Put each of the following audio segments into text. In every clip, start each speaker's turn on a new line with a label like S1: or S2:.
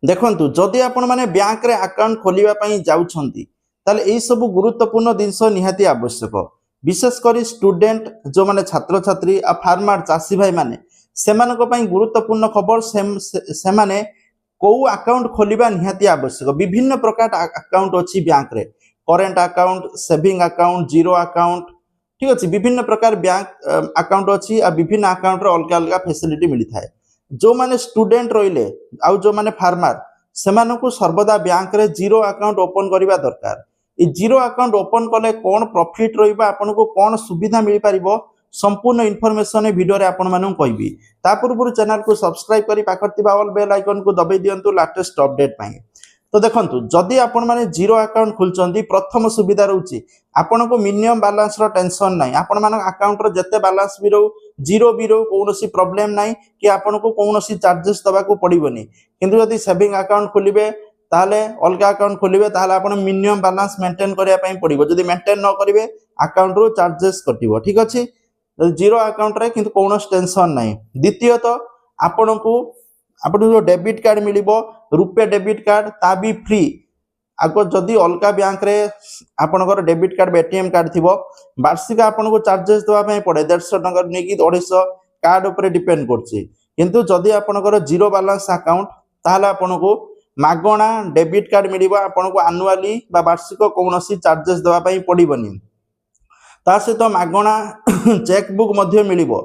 S1: देखंतु जदि आपण माने बैंक रे अकाउंट खोलिबा पई जाउछंती ताले एई सब गुरुत्वपूर्ण जिंस निहाती आवश्यक विशेष करी स्टूडेंट जो माने छात्र छात्री आ फार्मर चासी भाई माने सेमानको पई गुरुत्वपूर्ण खबर से माने को अकाउंट खोलिबा निहाती आवश्यक विभिन्न प्रकार अकाउंट अछि बैंक रे current account saving account zero account ठीक अछि विभिन्न प्रकार बैंक अकाउंट अछि आ विभिन्न अकाउंट रे अलग अलग फैसिलिटी मिली थाए जो माने स्टूडेंट रहिले आ जो माने फार्मर सेमानकु सर्वदा बैंक रे जीरो अकाउंट ओपन करिबा दरकार ए जीरो अकाउंट ओपन कले कोन प्रॉफिट रहिबा आपनको कोन सुविधा मिल पारिबो संपूर्ण इन्फॉर्मेशन ए वीडियो रे आपण मानु कहबी ता पूर्व चैनल को सब्सक्राइब करी पाखरतिबा ऑल बेल आइकन को दबाई दियंतु लेटेस्ट अपडेट पाई तो देखंतु जदि आपण माने जीरो अकाउंट खुलचंदी प्रथम सुविधा रहउची आपनको मिनिमम बैलेंस रो टेंशन नाही आपण माने अकाउंट रो जत्ते बैलेंस भी रहउ जीरो भी रहउ कोनोसी प्रॉब्लम नाही कि आपनको कोनोसी चार्जेस दबा को पड़िबोनी किंतु जदि सेविंग अकाउंट खोलिबे ताले अलग अकाउंट खोलिबे ताले आपण मिनिमम बैलेंस मेंटेन करिया पई पड़िबो जदि मेंटेन न करिवे अकाउंट रो चार्जेस कटिबो ठीक अछि जीरो अकाउंट रे किंतु कोनोस टेंशन नाही द्वितीयत आपनको जो डेबिट कार्ड मिलिबो रुपे डेबिट कार्ड ता भी फ्री आको जदि अलग बैंक रे आपनकर डेबिट कार्ड एटीएम कार्ड थिबो वार्षिक आपनको चार्जेस दवा पई पड़े 150 टका नै कि 250 कार्ड ऊपर डिपेंड करछि किंतु जदि आपनकर जीरो बैलेंस अकाउंट ताहाले आपनको मागणा डेबिट कार्ड मिलिबो आपनको एनुअली बा वार्षिक कोनोसी चार्जेस दवा पई पड़िबोनी ता सहित मागणा चेकबुक मध्य मिलिबो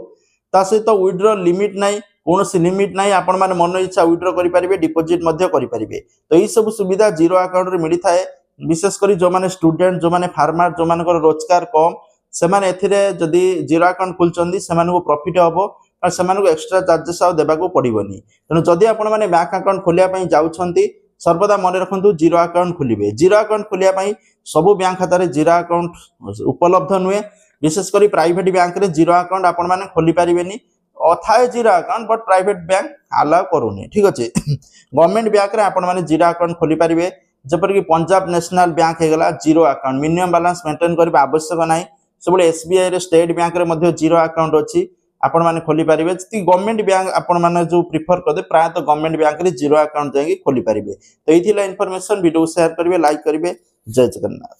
S1: ता सहित विथड्रॉ लिमिट नाही कोनोसी लिमिट नाही आपण माने मन इच्छा विथड्रॉ करि परिबे डिपॉजिट मध्य करि परिबे तो ई सब सुविधा जीरो अकाउंट रे मिली थाए विशेष करी जो माने स्टूडेंट जो माने फार्मर जो मानकर रोजगार कम से माने एथिरे जदी जीरो अकाउंट खुलचंदी से मानको प्रॉफिट हबो और से मानको एक्स्ट्रा चार्जेस आ देबा को पड़िबोनी तनो जदी आपण माने बैंक अकाउंट खोलिया पई जाउछंती सर्वदा मन रखंतु जीरो अकाउंट खोलिबे जीरो अकाउंट खोलिया पई सब बैंक खाता रे जीरो अकाउंट उपलब्ध नुए विशेष करी प्राइवेट बैंक रे जीरो अकाउंट आपण माने खोली परिबेनी अथाय zero account but private bank allow करूनी ठीक अछि गवर्नमेंट बैंक रे आपण माने जीरो अकाउंट खोली परिबे जेपर कि पंजाब नेशनल बैंक हे गला zero account minimum balance maintain करबा आवश्यक नाही सब एसबीआई रे स्टेट बैंक रे मध्ये जीरो अकाउंट अछि आपण माने खोली परिबे जति गवर्नमेंट बैंक आपण माने जो प्रिफर करदे प्राय तो गवर्नमेंट बैंक रे जीरो अकाउंट जाई खोली परिबे तो एथिला इन्फॉर्मेशन वीडियो शेयर करिवे लाइक करिवे जय जगन्नाथ।